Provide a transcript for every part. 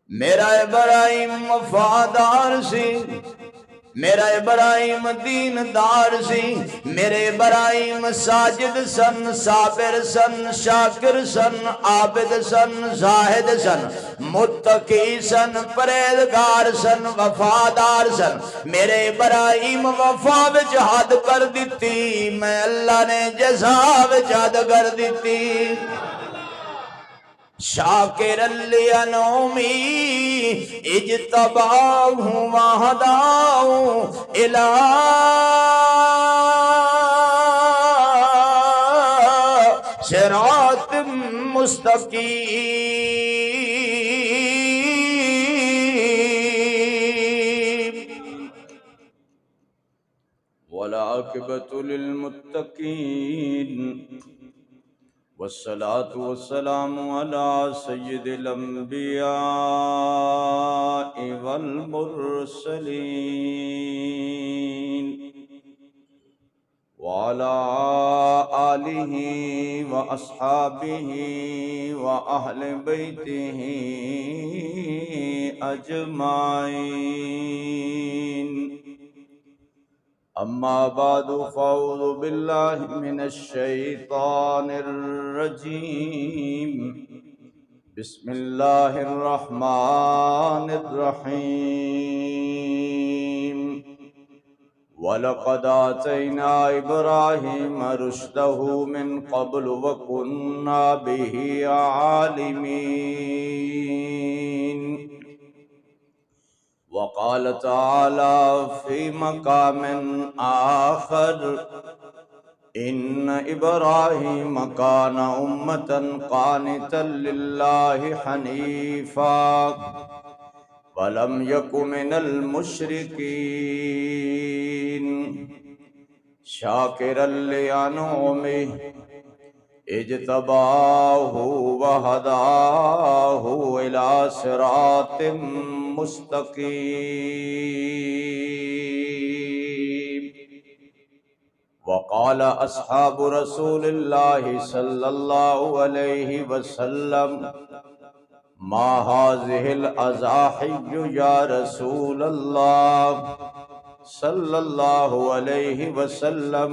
میرا ابراہیم وفادار سی، میرا ابراہیم دیندار سی، میرے ابراہیم ساجد سن، صابر سن، شاکر سن، عابد سن، زاہد سن، متقی سن، پرہیزگار سن، وفادار سن۔ میرے ابراہیم وفا وچ حد کر دیتی، میں اللہ نے جزا وچ حد کر دیتی۔ شاکر لِأَنْعُمِهِ اجتباہ وَہداہ إِلَىٰ صراط مستقیم۔ وَالْعَاقِبَةُ لِلْمُتَّقِينَ، والصلاة والسلام على سيد الأنبياء والمرسلين وعلى آله وأصحابه وأهل بيته أجمعين، أما بعد فأعوذ بالله من الشيطان الرجيم، بسم الله الرحمن الرحيم۔ وَلَقَدْ آتَيْنَا إِبْرَاهِيمَ رُشْدَهُ مِنْ قَبْلُ وَكُنَّا بِهِ عَالِمِينَ۔ وقال تعالى في مقام آخر، إن إبراهيم كان أمة قانتا لله حنيفا ولم يك من المشركين، شاكرا لأنعمه اجتباه وهداه إلى صراط مستقيم۔ وقال أصحاب رسول الله صلى الله عليه وسلم، ما هذه الأزاحي يا رسول الله صلى الله عليه وسلم؟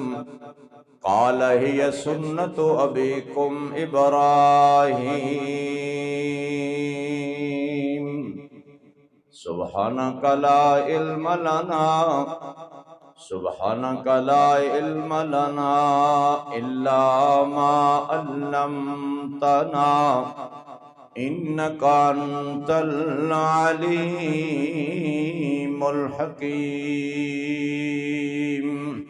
قال هي سنة أبيكم إبراهيم۔ سبحانك لا علم لنا، سبحانك لا علم لنا إلا ما علمتنا، إنك أنت العليم الحكيم۔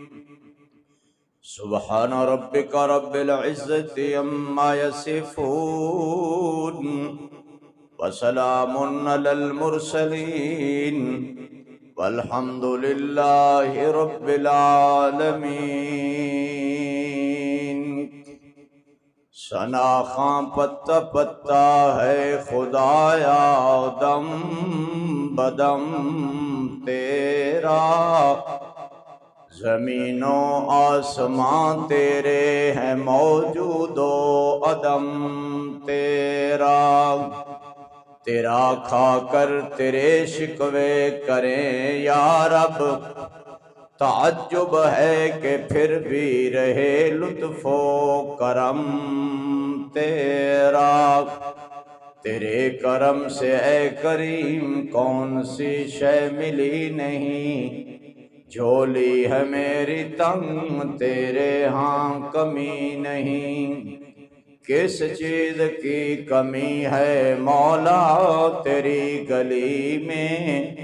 سبحان ربك رب العزة عما يصفون، وسلام على المرسلين، والحمد لله رب العالمين۔ ثنا خاں پتا پتا ہے خدایا، دم بدم تیرا، زمین و آسمان تیرے ہیں موجود و عدم تیرا، تیرا کھا کر تیرے شکوے کریں یا رب، تعجب ہے کہ پھر بھی رہے لطف و کرم تیرا، تیرے کرم سے اے کریم کون سی شے ملی نہیں، جھولی ہے میری تنگ تیرے ہاں کمی نہیں، کس چیز کی کمی ہے مولا تیری گلی میں،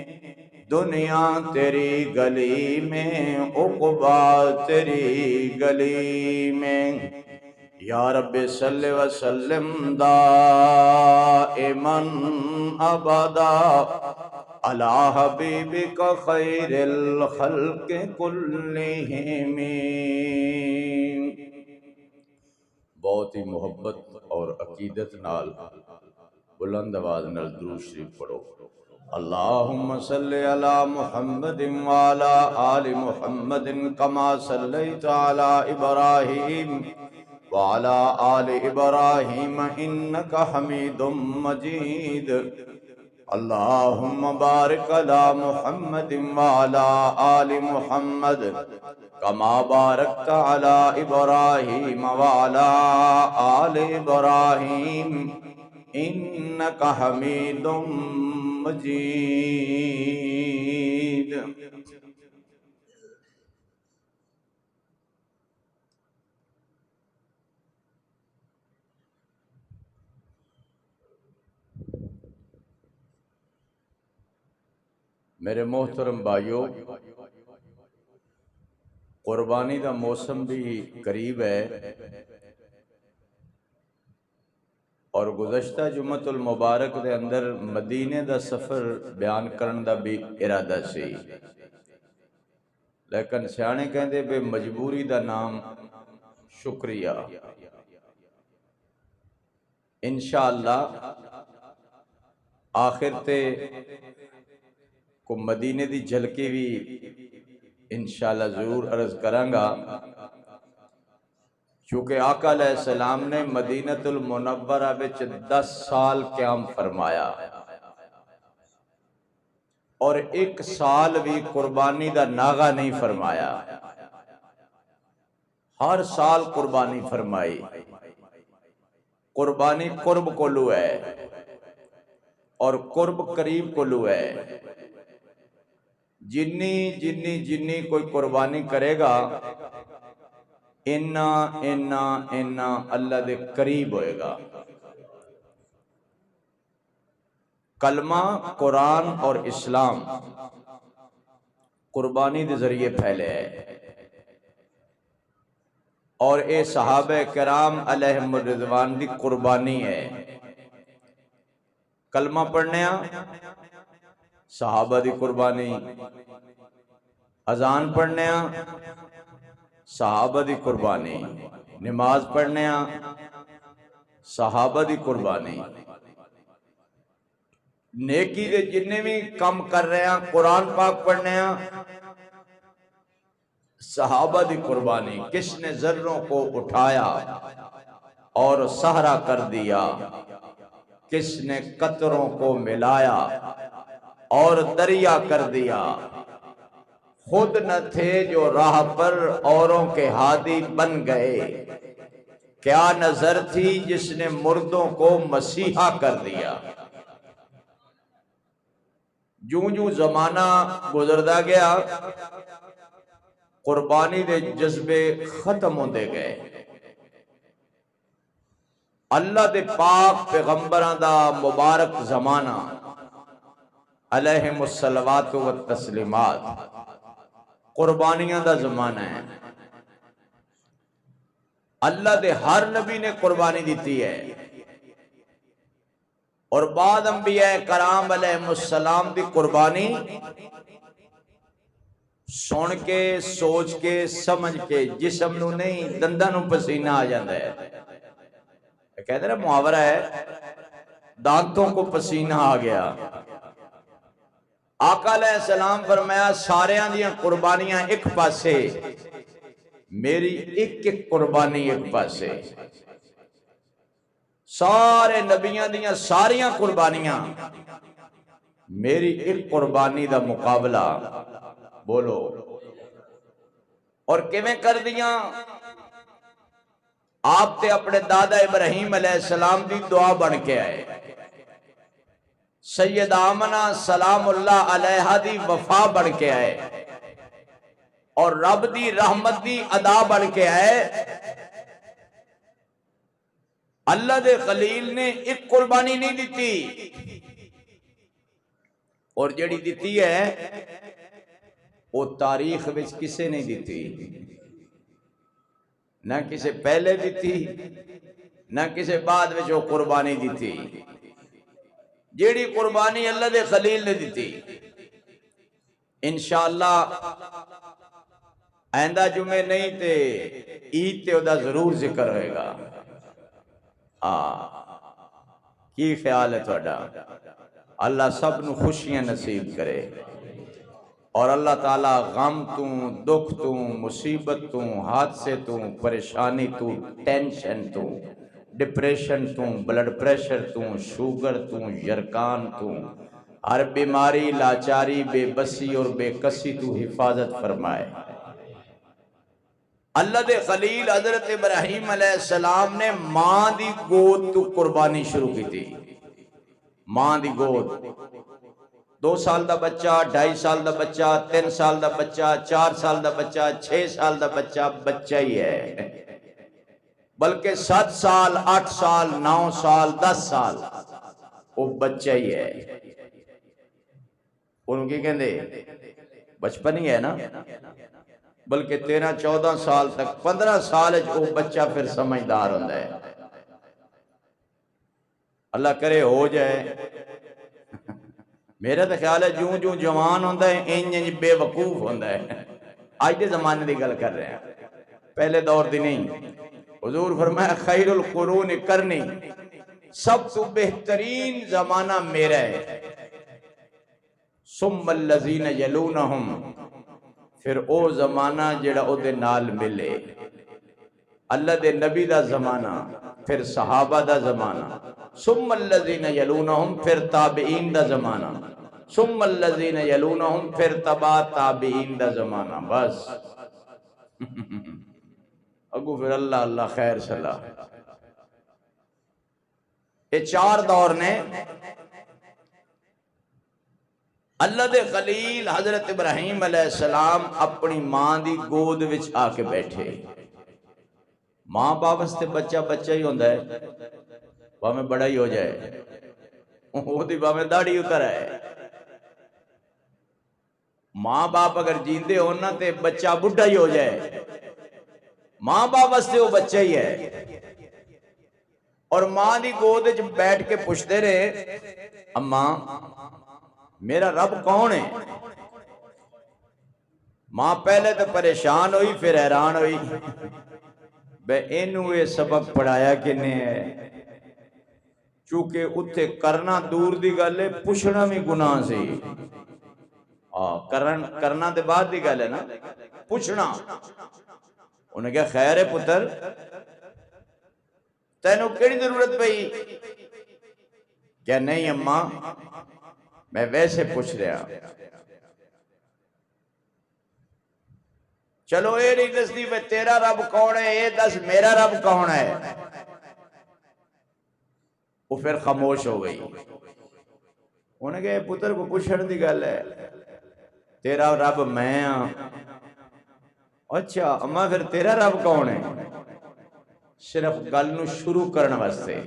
دنیا تیری گلی میں، عقبیٰ تیری گلی میں۔ یا رب صلی وسلم دائما ابدا علی حبیبک خیر الخلق کلہم۔ بہت ہی محبت اور عقیدت نال بلند آواز نال درود شریف پڑھو۔ اللہم صلی علی محمد وعلی آل محمد کما صلیت علی ابراہیم وعلی آل ابراہیم انک حمید مجید۔ اللہم بارک علی محمد وعلی آل محمد کما بارکت علی ابراہیم وعلی آل ابراہیم انک حمید مجید۔ میرے محترم بھائیو، قربانی دا موسم بھی قریب ہے اور گزشتہ جمعۃ المبارک دے اندر مدینے دا سفر بیان کرن دا بھی ارادہ سی، لیکن سیانے کہندے بے مجبوری دا نام شکریہ۔ انشاءاللہ آخر تے کو مدینے دی جھلکی بھی انشاءاللہ ضرور عرض کروں گا، چونکہ آقا علیہ السلام نے مدینۃ المنورہ وچ 10 سال قیام فرمایا اور 1 سال بھی قربانی دا ناغہ نہیں فرمایا، ہر سال قربانی فرمائی۔ قربانی قرب کولو ہے اور قرب قریب کولو ہے۔ جنی کوئی قربانی کرے گا اینا اللہ دے قریب ہوئے گا۔ کلمہ، قرآن اور اسلام قربانی دے ذریعے پھیلے ہے، اور اے صحابہ کرام علیہم الرضوان دی قربانی ہے۔ کلمہ پڑھنے صحابہ دی قربانی، اذان پڑھنے صحابہ دی قربانی، نماز پڑھنے صحابہ دی قربانی، نیکی دے جننے بھی کم کر رہے ہیں، قرآن پاک پڑھنے صحابہ دی قربانی۔ کس نے ذروں کو اٹھایا اور صحرا کر دیا، کس نے قطروں کو ملایا اور دریا کر دیا، خود نہ تھے جو راہ پر اوروں کے ہادی بن گئے، کیا نظر تھی جس نے مردوں کو مسیحا کر دیا۔ جو زمانہ گزردا گیا قربانی دے جذبے ختم ہوندے گئے۔ اللہ دے پاک پیغمبراں دا مبارک زمانہ علیہم الصلوات والتسلیمات قربانیاں دا زمانہ ہے۔ اللہ دے ہر نبی نے قربانی دیتی ہے، اور بعد انبیاء کرام علیہم السلام دی قربانی سن کے، سوچ کے، سمجھ کے، جسم نو نہیں دنداں نو پسینہ آ جاتا ہے۔ کہتے ہیں محاورہ ہے، دانتوں کو پسینہ آ گیا۔ آقا علیہ السلام فرمایا ساریاں دیاں قربانیاں ایک پاسے، میری ایک قربانی ایک پاسے۔ سارے نبیاں دیاں ساریاں قربانیاں، میری ایک قربانی دا مقابلہ، بولو۔ اور کیویں کر دیاں؟ آپ تے اپنے دادا ابراہیم علیہ السلام دی دعا بن کے آئے، سید آمنہ سلام اللہ علیہ دی وفا بن کے آئے، اور رب دی رحمت دی ادا بن کے آئے۔ اللہ دے خلیل نے ایک قربانی نہیں دیتی، اور جڑی دیتی ہے وہ تاریخ وچ کسے نہیں دیتی، نہ کسے پہلے دیتی نہ کسے بعد وچ وہ قربانی دیتی۔ جیڑی قربانی اللہ دے خلیل نے دیتی، انشاءاللہ آئندہ جمعے نہیں تے عید تے دا ضرور ذکر ہوئے گا۔ کی خیال ہے تھوڑا؟ اللہ سب نو خوشیاں نصیب کرے، اور اللہ تعالیٰ غم تو، دکھ تو، مصیبت تو، حادثے تو، پریشانی تو، ٹینشن تو، ڈپریشن تو، بلڈ پریشر تو، شوگر تو، یرکان تو، ہر بیماری، لاچاری، بے بسی اور بے کسی تو حفاظت فرمائے۔ اللہ دے خلیل حضرت ابراہیم علیہ السلام نے ماں دی گود تو قربانی شروع کی تھی۔ ماں دی گود، 2 سال دا بچہ، 2.5 سال دا بچہ، 3 سال دا بچہ، 4 سال دا بچہ، 6 سال دا بچہ، بچہ ہی ہے، بلکہ 7 سال، 8 سال، 9 سال، 10 سال وہ بچہ ہی ہے۔ ان کی کہندے بچپن ہی ہے نا، بلکہ 13-14 سال تک، 15 سال وہ بچہ پھر سمجھدار ہوتا ہے۔ اللہ کرے ہو جائے۔ میرا تو خیال ہے جوں جوں جوان ہوتا ہے انج بے وقوف ہوتا ہے۔ آج دے زمانے دی گل کر رہے ہیں، پہلے دور دی نہیں۔ حضور فرمایا خیر القرون کرنی، سب تو بہترین زمانہ میرا ہے، ثم الذین یلونہم، پھر او زمانہ جڑا او دے نال ملے، اللہ دے نبی دا زمانہ، پھر صحابہ دا زمانہ، ثم الذین یلونہم، پھر تابعین دا زمانہ، ثم الذین یلونہم، پھر تبع تابعین دا زمانہ، بس اگو پھر اللہ اللہ خیر صلاح۔ یہ 4 دور نے۔ اللہ دے خلیل حضرت ابراہیم علیہ السلام اپنی ماں دی گود وچ آ کے بیٹھے۔ ماں باپ سے بچہ بچہ ہی ہوندہ ہے، باہمیں بڑا ہی ہو جائے، وہ دی باہمیں داڑھی اتر ہے۔ ماں باپ اگر جیندے ہونا تے بچہ بڑھا ہی ہو جائے، ماں باپ سے وہ بچہ ہی ہے۔ اور ماں دی گود وچ بیٹھ کے پوچھتے رہے، اماں میرا رب کون ہے؟ ماں پہلے تو پریشان ہوئی، پھر حیران ہوئی، بے انہوں یہ سبق پڑھایا کنے ہے؟ چونکہ اتھے کرنا دور دی گلے، پوچھنا بھی گناہ سے، کرنا دے بعد دی گل ہے نا، پوچھنا۔ انہیں کہا خیر ہے پتر، تینوں کیڑی ضرورت پئی؟ کیا نہیں اماں، میں ویسے پوچھ رہا۔ چلو اے نہیں دس دی میں تیرا رب کون ہے، اے دس میرا رب کون ہے۔ وہ پھر خاموش ہو گئی۔ انہیں کہا پتر کو پوچھن دی گل ہے، تیرا رب میں ہاں۔ اچھا اماں پھر تیرا رب کون ہے؟ صرف گل نو شروع کرنے واسطے۔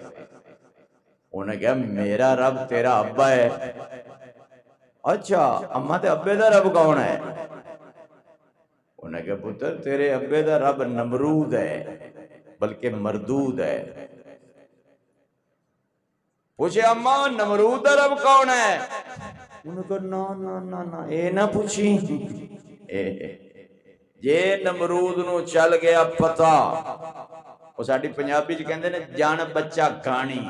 انہیں کہا میرا رب تیرا ابا ہے۔ اچھا اماں تے ابے دا رب کون ہے؟ انہیں کہا پتر تیرے ابے دا رب نمرود ہے، بلکہ مردود ہے۔ پوچھے اماں نمرود دا رب کون ہے؟ انہیں کہا نا نا نا نا اے نہ پوچھی، یہ نمرود نو چل گیا پتا، وہ ساڑھی پنجابی جو کہندے نے جان بچہ کھانی،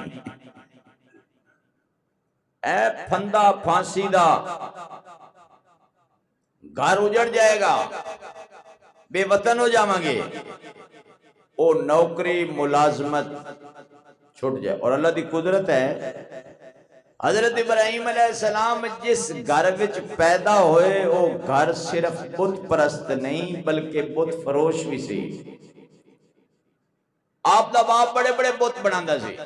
اے پھندا پھانسی دا گھر اجڑ جائے گا، بے وطن ہو جاواں گے، او نوکری ملازمت چھوٹ جائے۔ اور اللہ دی قدرت ہے، حضرت ابراہیم علیہ السلام جس گھر وچ پیدا ہوئے وہ گھر صرف بت پرست نہیں بلکہ بت فروش بھی سی۔ آپ دا باپ بڑے بڑے بت بناندا سی،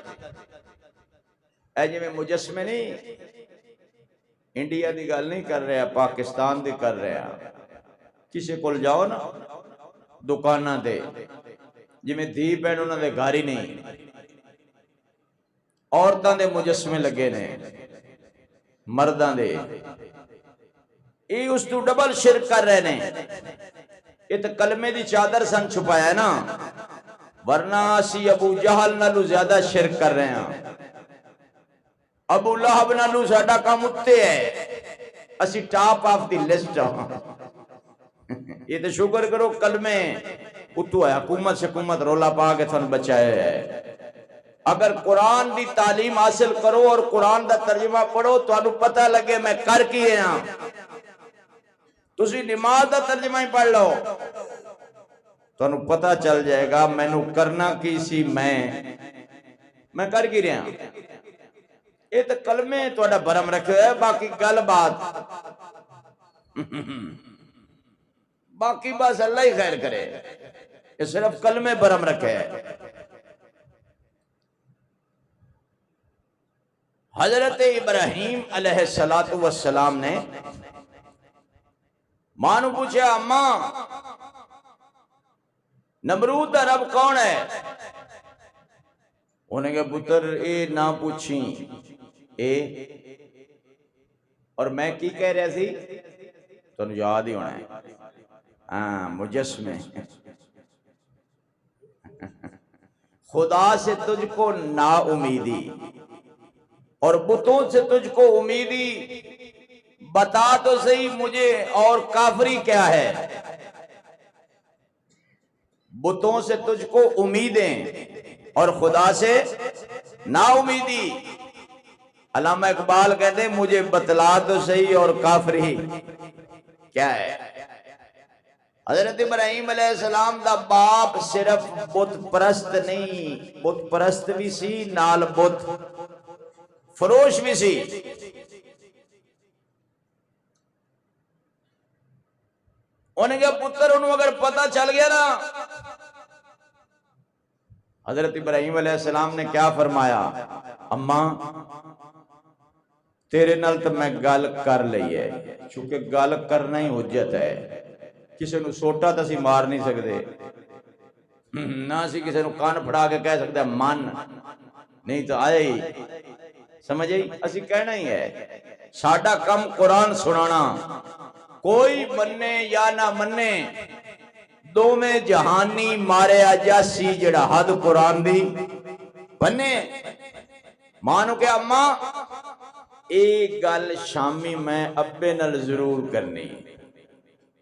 اے جی میں مجسمے نہیں، انڈیا دی گل نہیں کر رہا، پاکستان دی کر رہا۔ کسی کول جاؤ نا دکانہ دے، جی میں دھی بہن انہوں نے گھر ہی نہیں، عورتاں دے مجسمے لگے نے، مرداں دے، یہ اس تو ڈبل شرک کر رہے نے۔ یہ تو کلمے دی چادر سن چھپایا ہے نا، ورنہ اسی ابو جہل نالو زیادہ شرک کر رہے ہیں۔ ابو لہب نالو ساڈا کام اتے ہے، اسی ٹاپ آف دی لسٹ ہاں۔ یہ تو شکر کرو کلمے اتو ہے، حکومت رولا پا کے تھن بچائے ہے۔ اگر قرآن دی تعلیم حاصل کرو اور قرآن دا ترجمہ پڑھو تو انہوں پتہ لگے میں کر کیے ہاں۔ تسی نماز دا ترجمہ ہی پڑھ لو تو انہوں پتہ چل جائے گا میں نو کرنا کی سی، میں کر کی رہا۔ یہ تو کلمے تھوڑا برم رکھے ہے، باقی گل بات باقی بس اللہ ہی خیر کرے، یہ صرف کلمے برم رکھے ہے۔ حضرت ابراہیم علیہ السلام نے ماں نو پوچھا، اماں نمرود دا رب کون ہے؟ انہیں کہا پتر اے نہ پوچھیں اے، اور میں کی کہہ رہا سی تو یاد ہی ہونا ہے، ہاں مجسمے، خدا سے تجھ کو نا امیدی اور بتوں سے تجھ کو امیدی، بتا تو صحیح مجھے اور کافری کیا ہے؟ بتوں سے تجھ کو امیدیں اور خدا سے نا امیدی۔ علامہ اقبال کہتے ہیں مجھے بتلا تو صحیح اور کافری کیا ہے؟ حضرت ابراہیم علیہ السلام دا باپ صرف بت پرست نہیں، بت پرست بھی سی، نال بت فروش بھی سی۔ انہیں کہا پتر انہوں اگر پتہ چل گیا نا، حضرت ابراہیم علیہ السلام نے کیا فرمایا؟ اماں تیرے نال تو میں گل کر لئی ہے، چونکہ گل کرنا ہی حجت ہے، کسی نو سوٹا تو اسی مار نہیں سکتے، نہ اسی کسی نو کان پھڑا کے کہہ سکتے من، نہیں تو آئے ہی سمجھے ہی، اسی کہنا ہی ہے، ساڈا کم قرآن سنانا، کوئی مننے یا نہ مننے، دو میں جہانی مارے جاسی جڑا حد قرآن دی بننے۔ مانو کہ اماں ایک گل شامی میں ابے نال ضرور کرنی،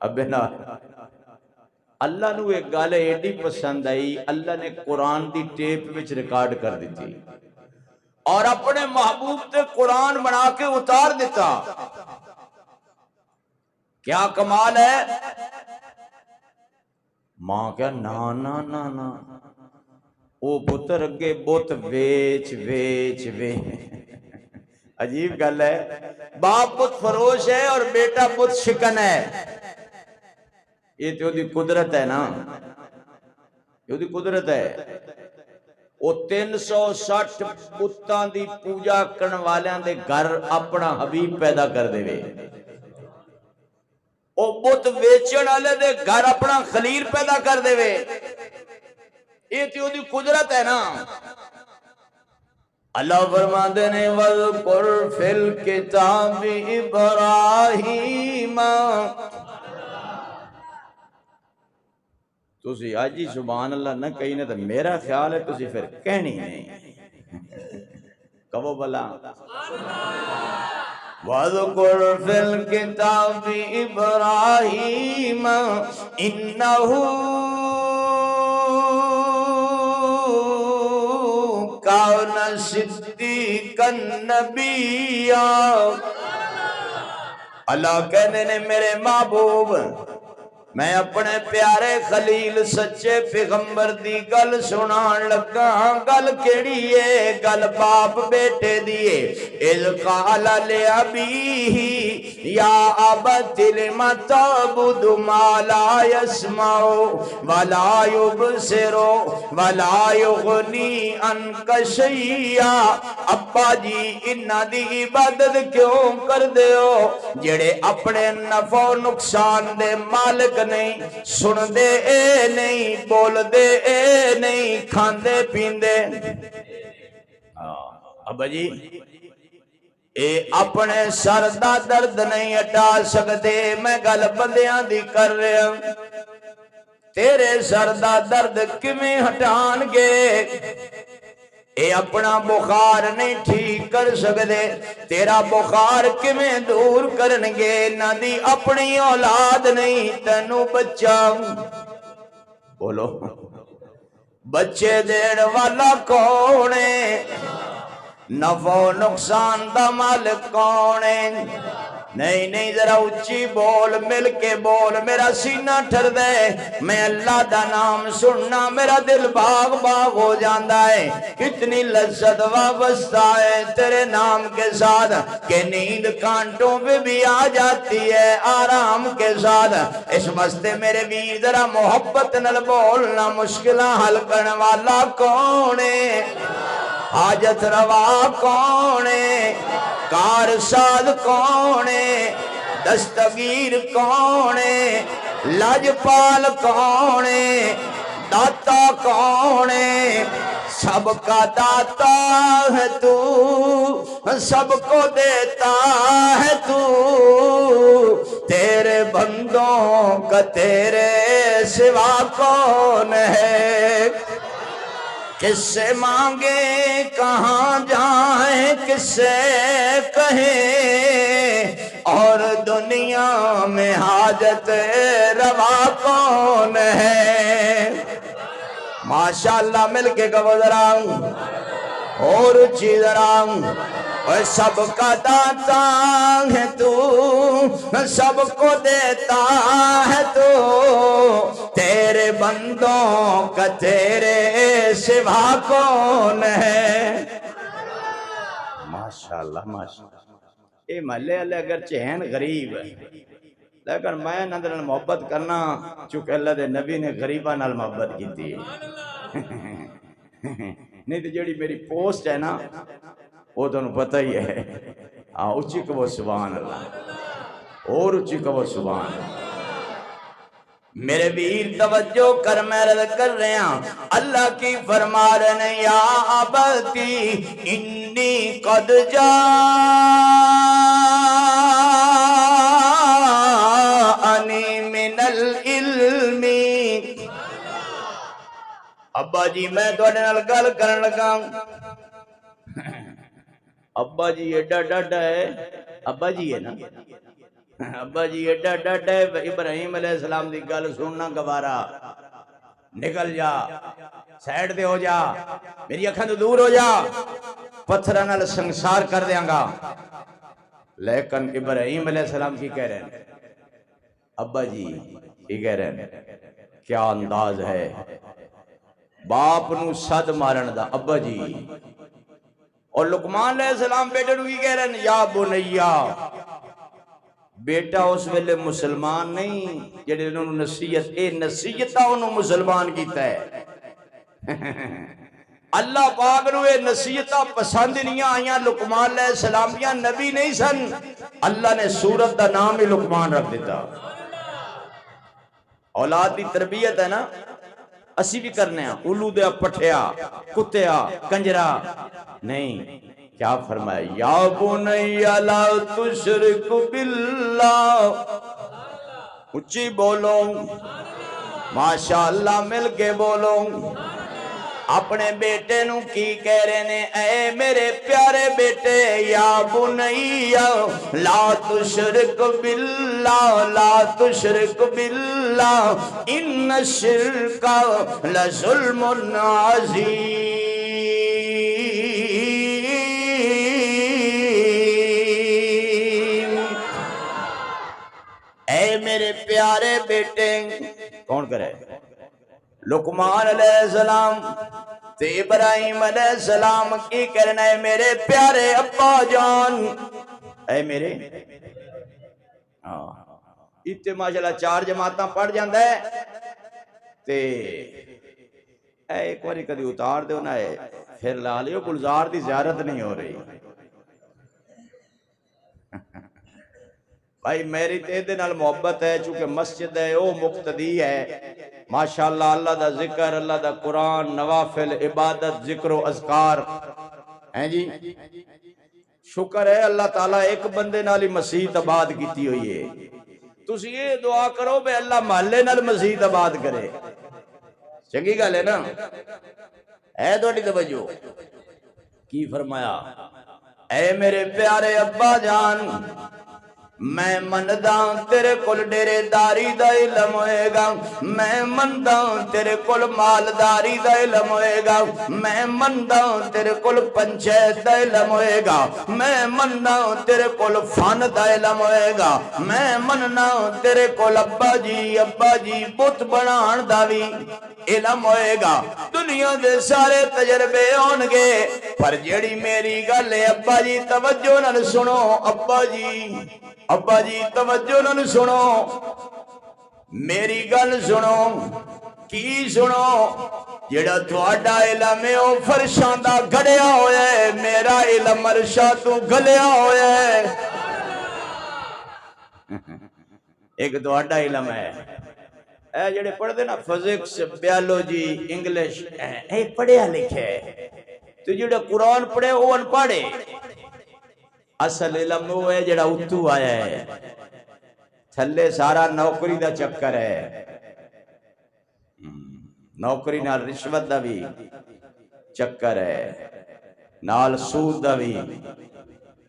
ابے نال اللہ نو ایک گل ایڈی پسند آئی، اللہ نے قرآن دی ٹیپ وچ ریکارڈ کر دیتی اور اپنے محبوب تے قرآن بنا کے اتار دیتا۔ کیا کمال ہے؟ ماں کیا نا نا نا نا، او پتر اگے بت ویچ ویچ ویچ، عجیب گل ہے، باپ بت فروش ہے اور بیٹا بت شکن ہے، یہ تو دی قدرت ہے نا، یہ دی قدرت ہے۔ وہ 360 بتاں دی پوجا کرن والیاں دے گھر اپنا حبیب پیدا کر دے وے، وہ بت ویچن والے دے گھر اپنا خلیل پیدا کر دے وے، یہ تو دی قدرت ہے نا۔ اللہ فرماتے نے وَذْكُرْ فِي الْكِتَابِ إِبْرَاهِيمَ، تُسی آج ہی سبحان اللہ نہ کہیں نہ تو میرا خیال ہے تُسی پھر کہنی نہیں، کہو بلا وَذْكُرْ فِي الْكِتَابِ إِبْرَاهِيمَ إِنَّهُ كَانَ صِدِّيقًا نَبِيًّا۔ اللہ کہنے نے میرے محبوب میں اپنے پیارے خلیل سچے پیغمبر دی گل سنان لگا، گل کیڑی ہے؟ گل باپ بیٹے دیئے، اذ قال لأبیہ یا ابت لم تعبد ما لا يسمع ولا يبصر ولا یغنی عنک شیئا، ابا جی انہاں دی عبادت کیوں کر دیو جڑے اپنے نفع و نقصان دے مالک نہیں، سن دے اے نہیں، بول دے اے نہیں، کھان دے پین دے۔ ابا جی اے اپنے سر دا درد نہیں ہٹا سکتے، میں گل بندیاں دی کر رہے ہوں، تیرے سر دا درد کمیں ہٹان گے؟ اے اپنا بخار نہیں ٹھیک کر سکتے، تیرا بخار کمیں دور کرنگے؟ نہ دی اپنی اولاد نہیں تینوں بچہ، بولو بچے دین والا کونے، نفع و نقصان دا مالک کونے، نہیں نہیں ذرا اچھی بول مل کے بول میرا سینہ ٹھر دے میں اللہ دا نام سننا میرا دل باغ باغ ہو جاندہ ہے کتنی لذت وابستہ ہے تیرے نام کے ساتھ کہ نیند کانٹوں پہ بھی آ جاتی ہے آرام کے ساتھ اس مستے میرے بھی ذرا محبت نل بولنا مشکلہ حل کرنے والا کون ہے حاجت روا کون ہے کارساد کون ہے دستگیر کون ہے لاجپال کون ہے داتا کون ہے سب کا داتا ہے تو سب کو دیتا ہے تو تیرے بندوں کا تیرے سوا کون ہے کس سے مانگے کہاں جائیں کس سے کہیں اور دنیا میں حاجت روا کون ہے ماشاءاللہ مل کے کہو ذرا اور اچھی ذرا اور سب کا داتا ہے تو سب کو دیتا ہے تو تیرے بندوں کا تیرے سوا کون ہے ماشاءاللہ ماشاءاللہ اے محلے والے اگرچہ ہیں غریب لیکن میں اندر محبت کرنا چونکہ اللہ دے نبی نے غریباں نال محبت کی تھی نہیں تو جڑی میری پوسٹ ہے نا وہ تو پتہ ہی ہے اچھی کہو سبحان اللہ اور اچھی کہو سبحان اللہ میرے ویر توجہ کر میں رد کر رہے ہیں اللہ کی فرما رہے ہیں یا ابتی انی قد جاءنی من العلم ابا جی میں تھوڑے نال گل کرن لگا ابا جی ایڈا ڈاڈا ہے ابا جی ہے نا ابا جی ایڈا ڈاڈا ہے ابراہیم علیہ السلام دی گل سننا گوارا نکل جا سائیڈ دے ہو جا میری اکھاں تو دور ہو جا پتھراں نال سنسار کر دیاں گا لیکن ابراہیم علیہ السلام کی کہہ رہے ہیں ابا جی کی کہہ رہے ہیں کیا انداز ہے باپ نو صد مارن دا ابا جی اور لقمان علیہ السلام بیٹے نو کی کہہ رہے ہیں یا بنیا بیٹا اس ویلے مسلمان نہیں جڑے انہوں نے نصیحت اے نصیحتہ انہوں مسلمان کیتا ہے اللہ پاک نو اے نصیحتہ پسند نہیں آئیاں لقمان علیہ السلام یا نبی نہیں سن اللہ نے سورت دا نام ہی لقمان رکھ دیتا اولاد دی تربیت ہے نا اسی بھی کرنے ہیں اولو دیا پٹھیا کتیا کنجرا نہیں کیا فرمایا یا بنی لا تشرک باللہ اچھی بولو ماشاءاللہ مل کے بولو اپنے بیٹے نو کی کہہ رہے نے اے میرے پیارے بیٹے یا بنی لا تشرک باللہ لا تشرک باللہ ان الشرک لظلم عظیم اے میرے پیارے بیٹے کون کرے لقمان علیہ السلام تے ابراہیم علیہ السلام کی کرنا ہے میرے پیارے ابا جان اے میرے اتے ماشاءاللہ 4 جماعتاں پڑھ جاندہ ہے تے اے ایک واری کدی اتار دے ہونا ہے پھر لالیو گلزار دی زیارت نہیں ہو رہی بھائی میری تیدے نال محبت ہے چونکہ مسجد ہے او مقتدی ہے ماشاءاللہ اللہ دا ذکر اللہ دا قرآن نوافل عبادت ذکر و اذکار ہیں جی شکر ہے اللہ تعالیٰ ایک بندے نالی مسجد آباد کیتی ہوئی ہے تُس یہ دعا کرو بے اللہ محلے نال مسجد آباد کرے چنگی گل ہے نا اے دوڑی توجہ کی فرمایا اے میرے پیارے ابا جان میں مندا تیرے کول ڈیرے داری دا علم ہوئے گا، میں مندا تیرے کول مالداری دا علم ہوئے گا، میں مندا تیرے کول پنچایت دا علم ہوئے گا، میں مندا تیرے کول فن دا علم ہوئے گا، میں مننا تیرے کول ابا جی بت بنان دا بھی علم ہوئے گا۔ دنیا دے سارے تجربے ہون گے، پر جیڑی میری گل ہے ابا جی توجہ نال سنو، ابا جی توجہ نال سنو، میری گل سنو، کی سنو، جیڑا تھوڑا علم ہے او فرشاں دا گھڑیا ہویا ہے، میرا علم عرشاں تو گھلیا ہویا ہے۔ ایک تھوڑا علم ہے، اے جڑے پڑھ دے نا فزکس بیالوجی انگلش، اے پڑھیا لکھے، تو جڑا قرآن پڑھے وہ ان پڑھے، اصل علم وہ ہے جڑا اتو آیا ہے، تھلے سارا نوکری دا چکر ہے، نوکری نال رشوت دا بھی چکر ہے، نال سود دا بھی،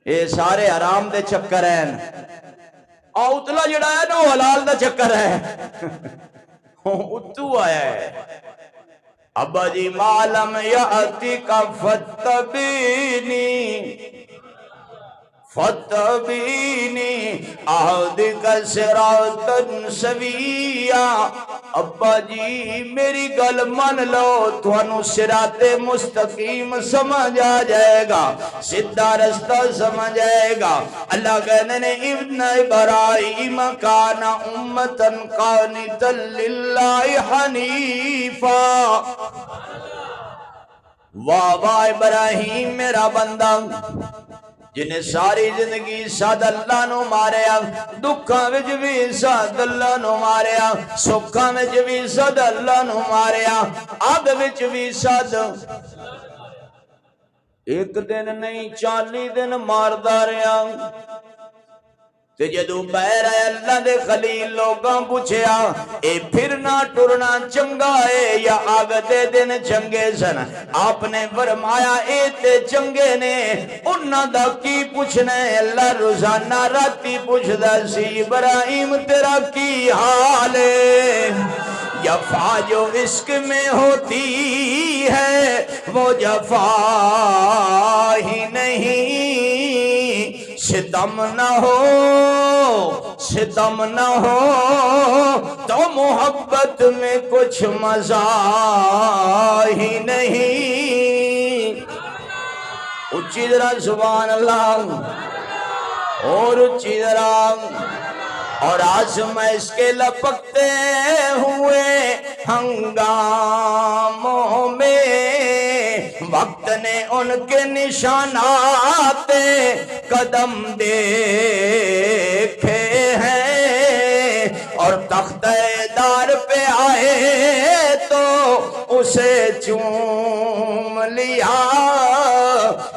اے سارے حرام دے چکر ہیں، اتلا جڑا ہے نا حلال دا چکر ہے، اتو آیا ہے۔ ابا جی معلم یاتی کا فتبینی آہد کا صراطن سویا، ابا جی میری گل من لو، تھانو صراط مستقیم سمجھ آ جائے گا، سدھا رستہ سمجھ آئے گا۔ اللہ کہنے نے ابن ابراہیم کان امتا قانتا للہ حنیفا، واہ واہ ابراہیم میرا بندہ جنہیں ساری زندگی ساد اللہ نو ماریا، دکھاں وچ بھی ساد اللہ نو ماریا، سکھاں وچ بھی ساد اللہ نو ماریا، آگ وچ بھی ساد، ایک دن نہیں 40 دن ماردا رہیا۔ تے جدو بہر ہے اللہ دے خلیل لوگاں پوچھیا اے پھرنا ٹرنا چنگا ہے یا آگ دے دن چنگے سن، آپ نے فرمایا اے تے چنگے نے، انہاں دا کی پوچھنا ہے، اللہ روزانہ راتی پوچھ دا سی ابراہیم تیرا کی حال ہے، جفا جو عشق میں ہوتی ہے وہ جفا ہی نہیں، ستم نہ ہو تو محبت میں کچھ مزہ ہی نہیں۔ اچھی ذرا سبحان اللہ، اور اچھی ذرا، اور آج میں اس کے لپکتے ہوئے ہنگاموں میں وقت نے ان کے نشانات قدم دیکھے ہیں، اور تختہ دار پہ آئے تو اسے چوم لیا،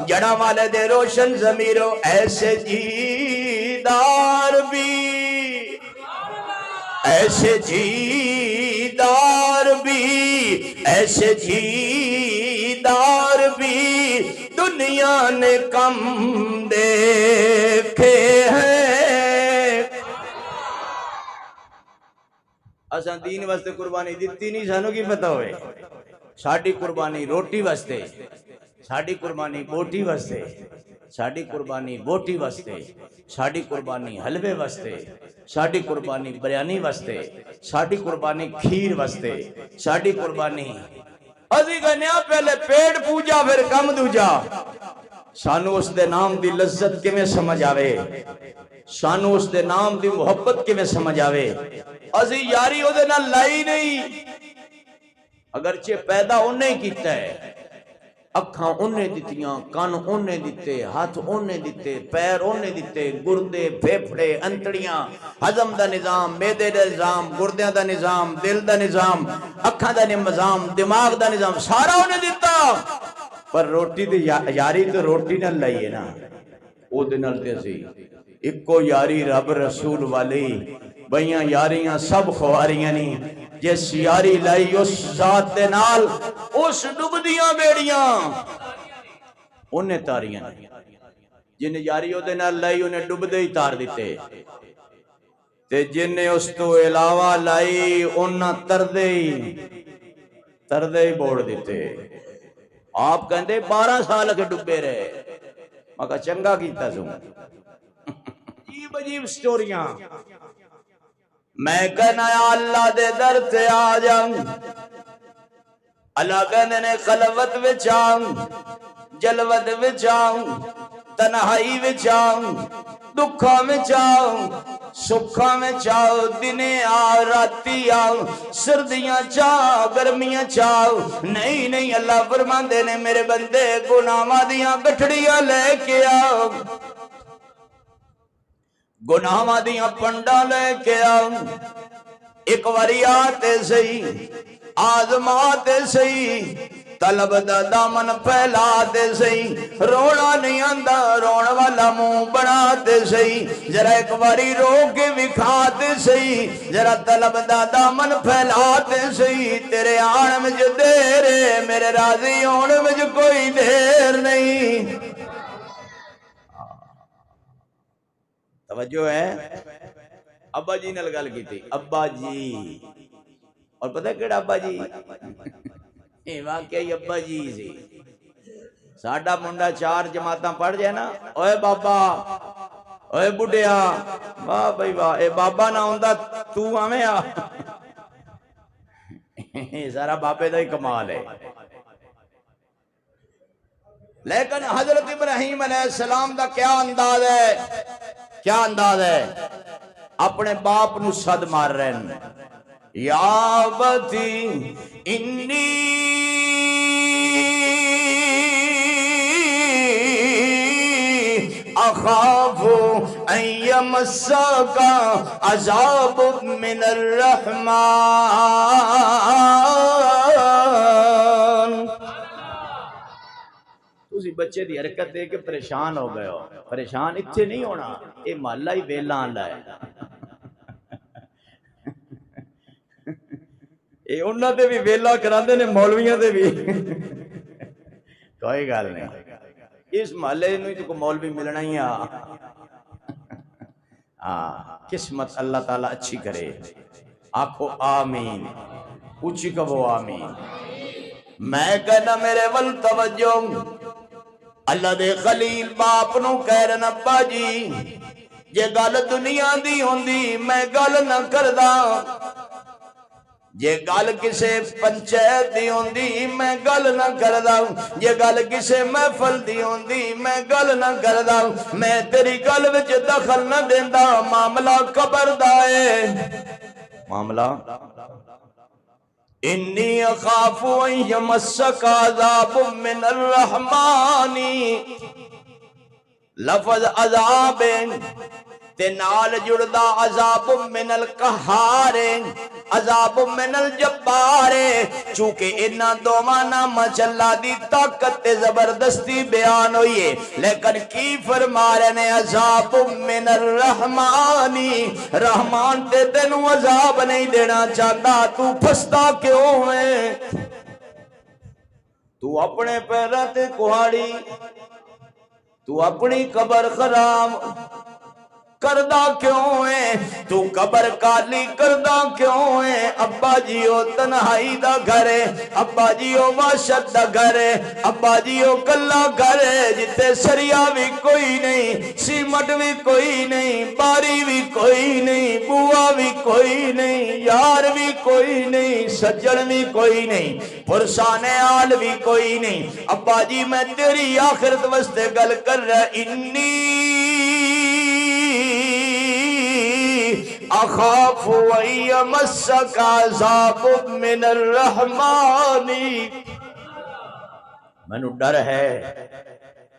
جڑا والد روشن ضمیرو ایسے جیدار بھی، ایسے جیدار بھی، ایسے جیدار بھی دنیا نے کم دیکھے ہیں۔ اساں دین واسطے قربانی دیتی نہیں، سانو کی پتہ ہوئے، ساڑی قربانی روٹی واسطے، ساڑی قربانی بوٹی واسطے، ساڑی قربانی بوٹی واسطے، ساڑی قربانی حلوے واسطے، ساڑی قربانی بریانی واسطے، ساڑی قربانی کھیر واسطے، ساڑی قربانی ازی گنیا پہلے پیٹ پوجا پھر کم دوجا، سانو اس دے نام دی لذت کے میں سمجھ آوے، سانو اس دے نام دی محبت کے میں سمجھ آوے، ازی یاری او دے نہ لائی نہیں، اگرچہ پیدا انہیں کیتا ہے، اکھاں انہیں دیتیاں، کان انہیں دیتے، ہاتھ انہیں دیتے، پیر انہیں دیتے، گردے، پھیپھڑے، انتڑیاں، ہضم دا نظام، میدے دا نظام، گردیاں دا نظام، دل دا نظام، اکھاں دا نظام، دماغ دا نظام، سارا انہیں دیتا، پر روٹی دی یاری تو روٹی نہ لائیے نا، او دے نال تے سی اکو یاری رب رسول والی، بھئیاں یاریاں سب خواریاں نہیں، جس یاری لائی اس ذات دے نال، اس ڈوب دیاں بیڑیاں انہیں تاریاں نہیں، جن یاری او دے نال لائی انہیں ڈب دے ہی تار دیتے تے جن نے اس تو علاوہ لائی انہاں تردے ہی بوڑ دیتے آپ کہندے 12 سال کے ڈبے رہے میں کہا چنگا کیتا سوں عجیب سٹوریاں میں کہنا یا اللہ دے در تے آ جاؤں اللہ کہندے نے خلوت وچ آؤں جلوت وچ آؤں تنہائی وچ آؤں دکھاں وچ آؤں سکھاں وچ آؤ دنے آؤ راتی آؤ سردیاں چاؤ گرمیاں چاؤ نہیں اللہ فرماندے نے میرے بندے گناہاں دیاں گٹھڑیاں لے کے آؤ گناہاں دیاں پنڈا لے کے آؤ ایک واری آتے سہی آزماتے سہی طلب دا دامن پھیلاتے سہی رونا نہیں آندا رون والا منہ بناتے سہی ذرا ایک باری رو کے وکھاتے سہی ذرا طلب دا دامن پھیلاتے سہی تیرے آن میں جو دیر ہے میرے راضی ہونے میں جو کوئی دیر نہیں توجہ ہے ابا جی نے گل کی تھی ابا جی اور پتہ کیڑا ابا جی یہ واقعی ابا جی سی ساڈا منڈا 4 جماعتاں پڑھ جائے نا اوے بابا اوے بڈھیا واہ بھائی واہ اے بابا نہ ہوندا تو آویں آ سارا بابے دا ہی کمال ہے لیکن حضرت ابراہیم علیہ السلام دا کیا انداز ہے اپنے باپ نو صد مار رہے ہیں یا بتی انی اخاف ان یمسک عذاب من الرحمن تسی بچے دی حرکت دے کے پریشان ہو گئے ہو پریشان اتھے نہیں ہونا اے محلہ ہی ویلا آندا ہے اے انہاں تے بھی ویلا کراندے نے مولویاں تے بھی کوئی گل نہیں اس محلے نوں تو کو مولوی ملنا ہی قسمت اللہ تعالیٰ اچھی کرے آکھو آمین اونچی کہو آمین میں کہنا میرے ول توجہ اللہ دے خلیل باپ نو کہہ رہے ابا جی جے گل دنیا دی ہوندی میں گل نہ کردا جے گل کسے پنچایت دی ہوندی میں گل نہ کردا جے گل کسے محفل دی ہوندی میں گل نہ کردا میں تیری گل وچ دخل نہ دیندا معاملہ قبر دا ہے معاملہ انی اخاف ان یمسک عذاب من الرحمن لفظ عذاب تے نال جڑدا عذاب من القہار عذاب من الجبار چونکہ انہاں دوواں نام چلا دی طاقت تے زبردستی بیان ہوئی ہے لیکن کی فرما رہے نے عذاب من الرحمن رحمان تے تینوں عذاب نہیں دینا چاہتا تو پھستا کیوں ہے تو اپنے پیراں تے کہاڑی تو اپنی قبر خراب کردہ کیوں ہے تو قبر کالی کردہ کیوں ہے ابا جیو تنہائی دا گھر ہے ابا جیو وحشت دا گھر ہے ابا جیو کلا گھر ہے جتے سریا بھی کوئی نہیں سیمٹ بھی کوئی نہیں باری بھی کوئی نہیں بوا بھی کوئی نہیں یار بھی کوئی نہیں سجن بھی کوئی نہیں پرسان آل بھی کوئی نہیں ابا جی میں تیری آخرت وستے گل کر رہا انی اخاف ان یمسک عذاب من الرحمن مینو ڈر ہے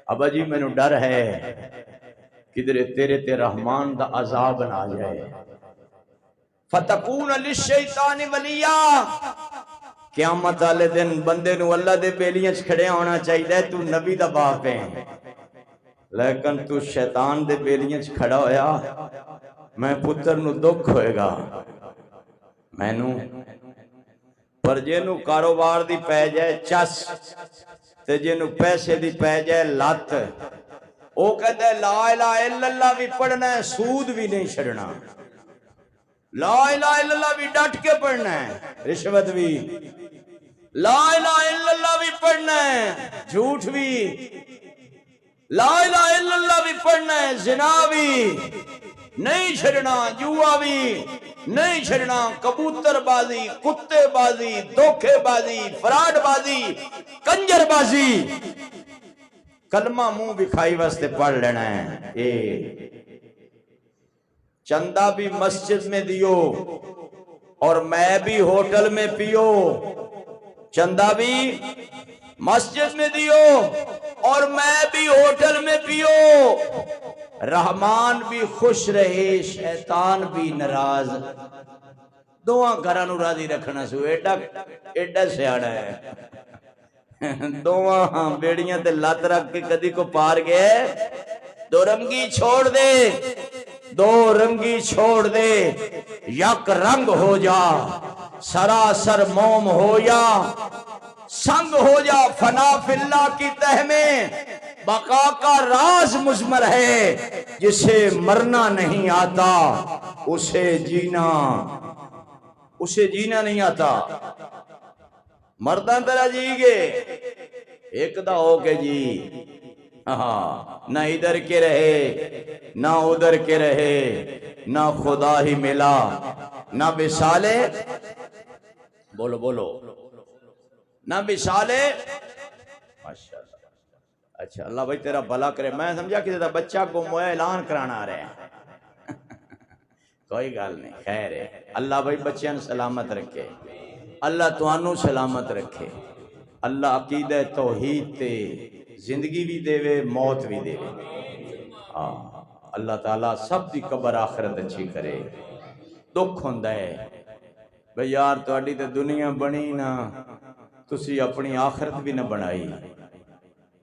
ابا جی مینو ڈر ہے کدھر تیرے تے رحمان دا عذاب نہ آ جائے فتکون للشیطان ولیا قیامت والے دن بندے نو اللہ دے بیلیاں چ کھڑے ہونا چاہیے تو نبی دا باپ ہے لیکن تو شیطان دے بیلیاں چ کھڑا ہویا میں پتر نو دکھ ہوئے گا میں نو پر جے نو کاروبار دی پہ جائے چس تے جے نو پیسے دی پہ جائے لات وہ کہتا ہے لا الہ الا اللہ بھی پڑھنا ہے، سود بھی نہیں چھڑنا، لا الہ الا اللہ بھی ڈٹ کے پڑھنا ہے، رشوت بھی، لا الہ الا اللہ بھی پڑھنا ہے، جھوٹ بھی، لا الہ الا اللہ بھی پڑھنا ہے، زنا بھی نہیں چھڑنا، جوا بھی نہیں چھڑنا، کبوتر بازی، کتے بازی، دھوکے بازی، فراڈ بازی، کنجر بازی، کلمہ منہ بکھائی واسطے پڑھ لینا ہے۔ چندہ بھی مسجد میں دیو اور میں بھی ہوٹل میں پیو، چندہ بھی مسجد میں دیو اور میں بھی ہوٹل میں پیو، رحمان بھی خوش رہے شیطان بھی ناراض، دواں گھراں نوں راضی رکھنا سو، ایڈا سیاڑا ہے، دواں بیڑیاں تے لات رکھ کے کدی کو پار گئے، دو رنگی چھوڑ دے، دو رنگی چھوڑ دے، یک رنگ ہو جا، سراسر موم ہو یا سنگ ہو جا، فنا فی اللہ کی تہ میں بقا کا راز مضمر ہے، جسے مرنا نہیں آتا اسے جینا نہیں آتا، مردان طرح جی گے ایک دا ہو کے جی، نہ ادھر کے رہے نہ ادھر کے رہے، نہ خدا ہی ملا نہ وصالے، بولو نہ وصالے، ماشاءاللہ۔ اچھا اللہ بھائی تیرا بھلا کرے، میں سمجھا کسی دا بچہ گم ہوا اعلان کرانا آ رہے ہیں، کوئی گال نہیں، خیر ہے، اللہ بھائی بچیاں سلامت رکھے، اللہ توانوں سلامت رکھے، اللہ عقیدہ توحید تے زندگی بھی دے وے موت بھی دے وے، اللہ تعالیٰ سب دی قبر آخرت اچھی کرے۔ دکھ ہوندہ ہے بھئی یار تواڈی تے دنیا بنی نا، تسی اپنی آخرت بھی نہ بنائی،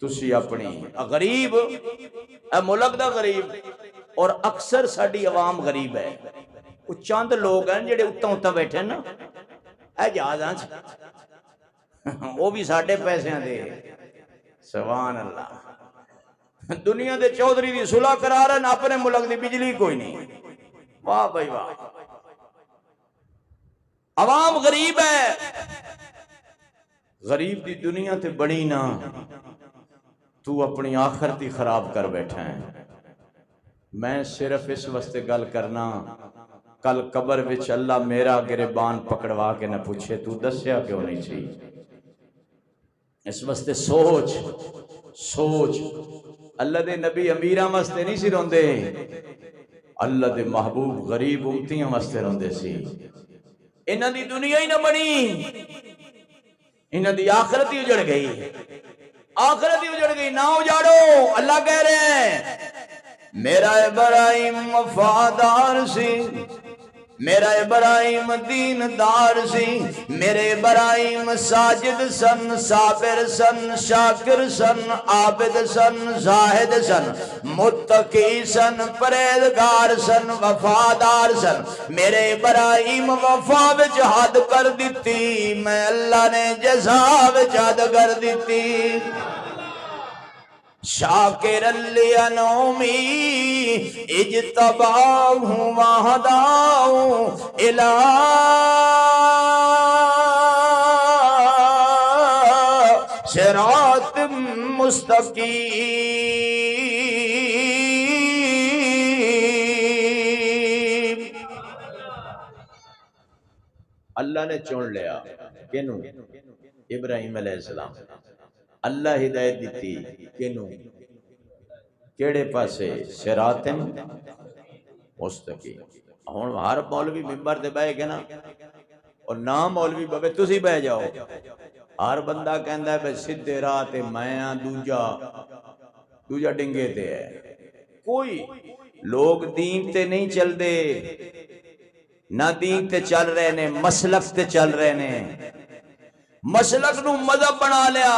تسی اپنی غریب، اے ملک دا غریب، اور اکثر ساڈی عوام غریب ہے، وہ چاند لوگ ہیں جڑے اتاں بیٹھے نا، اے جہازاں وہ بھی ساڈے پیسے دے، سبحان اللہ، دنیا دے چودھری دی صلح کرا رہے ہیں، اپنے ملک دی بجلی کوئی نہیں، واہ بھائی واہ، عوام غریب ہے، غریب دی دنیا تے بڑی نا، تو اپنی آخرت ہی خراب کر بیٹھا ہے۔ میں صرف اس واسطے گل کرنا، کل قبر وچ اللہ میرا گریبان پکڑوا کے نہ پوچھے تو دسیا کیوں نہیں چاہیے، اس واسطے سوچ، اللہ دے نبی امیراں واسطے نہیں سی روندے، اللہ دے محبوب غریب امتیاں واسطے روندے سی، انہاں دی دنیا ہی نہ بنی، انہاں دی آخرت ہی اجڑ گئی، آخرت ہی اجڑ گئی، نہ اجاڑو، اللہ کہہ رہے ہیں میرا ابراہیم وفادار سی، میرا ابراہیم دیندار سی، میرے ابراہیم ساجد سن، صابر سن، شاکر سن، عابد سن، زاہد سن، متقی سن، پرہیزگار سن، وفادار سن، میرے ابراہیم وفا وچ حد کر دیتی، میں اللہ نے جزا وچ حد کر دیتی، شاکر لِأَنْعُمِهِ اجتباہ وَہَدَاہ إِلَىٰ صراط مستقیم۔ اللہ نے چون لیا کینوں؟ ابراہیم علیہ السلام، اللہ ہدایت دیتی کینوں؟ کیڑے پاسے؟ صراط مستقیم۔ ہن ہر مولوی ممبر تے بیٹھ کے نا، اور نام مولوی بابے تسی بیٹھ جاؤ، ہر بندہ کہندا ہے بھئی سیدھے راہ تے میں ہاں، دوجا ڈنگے تے ہے، کوئی لوگ دین تے نہیں چل دے، نہ دین تے چل رہے نے، مسلک تے چل رہے نے، مسلک نو مذہب بنا لیا،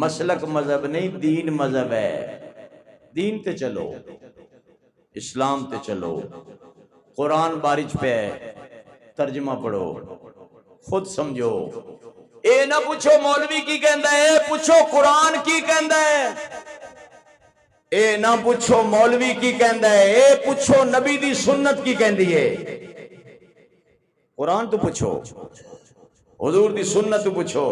مسلک مذہب نہیں، دین مذہب ہے، دین تے چلو، اسلام تے چلو، قرآن بارج پہ ہے، ترجمہ پڑھو، خود سمجھو، اے نہ پوچھو مولوی کی کہندا ہے، پوچھو قرآن کی کہندا ہے، اے نہ پوچھو مولوی کی کہندا ہے، اے پوچھو نبی دی سنت کی کہندی ہے۔ قرآن تو پوچھو، حضور دی سنت تو پوچھو۔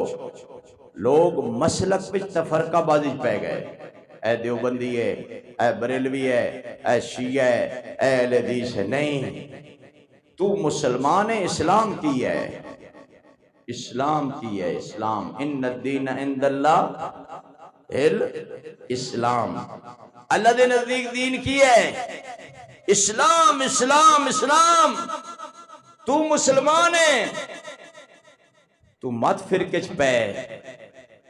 لوگ مسلک وچ تفرقہ بازی پہ گئے، اے دیوبندی ہے، اے بریلوی ہے، اے شیعہ ہے، اے اہل حدیث ہے۔ نہیں، تو مسلمان ہے، اسلام کی ہے، اسلام کی ہے، اسلام۔ ان الدین عند اللہ الاسلام، اللہ دے نزدیک دین کی ہے اسلام، اسلام، اسلام۔ تو مسلمان ہے، تو مت فرقے چ پے،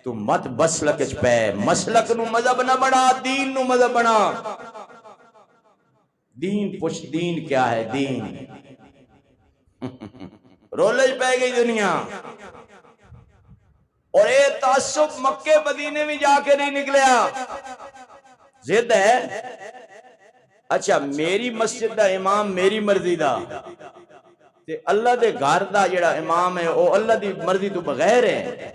تو مت مسلک چ پے۔ مسلک نو مذہب نہ بنا، دین نو مذہب بنا۔ دین پوچھ، دین کیا ہے؟ دین رولے چ پے گئی دنیا۔ اور اے تعصب مکے مدینے میں جا کے نہیں نکلیا، ضد ہے۔ اچھا میری مسجد دا امام میری مرضی دا، تے اللہ دے گھر دا جڑا امام ہے وہ اللہ دی مرضی تو بغیر ہے۔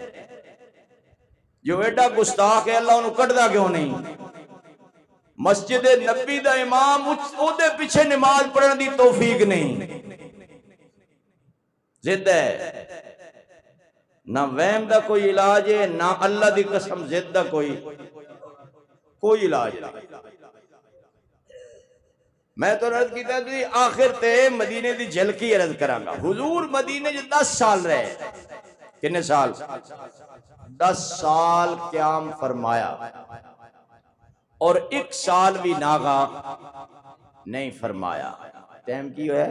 جو ایڈا گستاخ ہے اللہ انہوں کٹدا کیوں نہیں؟ مسجد نبی دا امام او دے پیچھے نماز پڑھن دی توفیق نہیں، ضد ہے۔ نہ وہم دا کوئی علاج ہے، نہ اللہ دی قسم ضد دا کوئی علاج نہیں۔ میں تو عرض کیتا تھی آخر تے مدینے دی جھلکی عرض کراں گا۔ حضور مدینے جو 10 سال رہے، کتنے سال؟ 10 سال قیام فرمایا، اور 1 سال بھی ناغا نہیں فرمایا۔ ٹائم کی ہے؟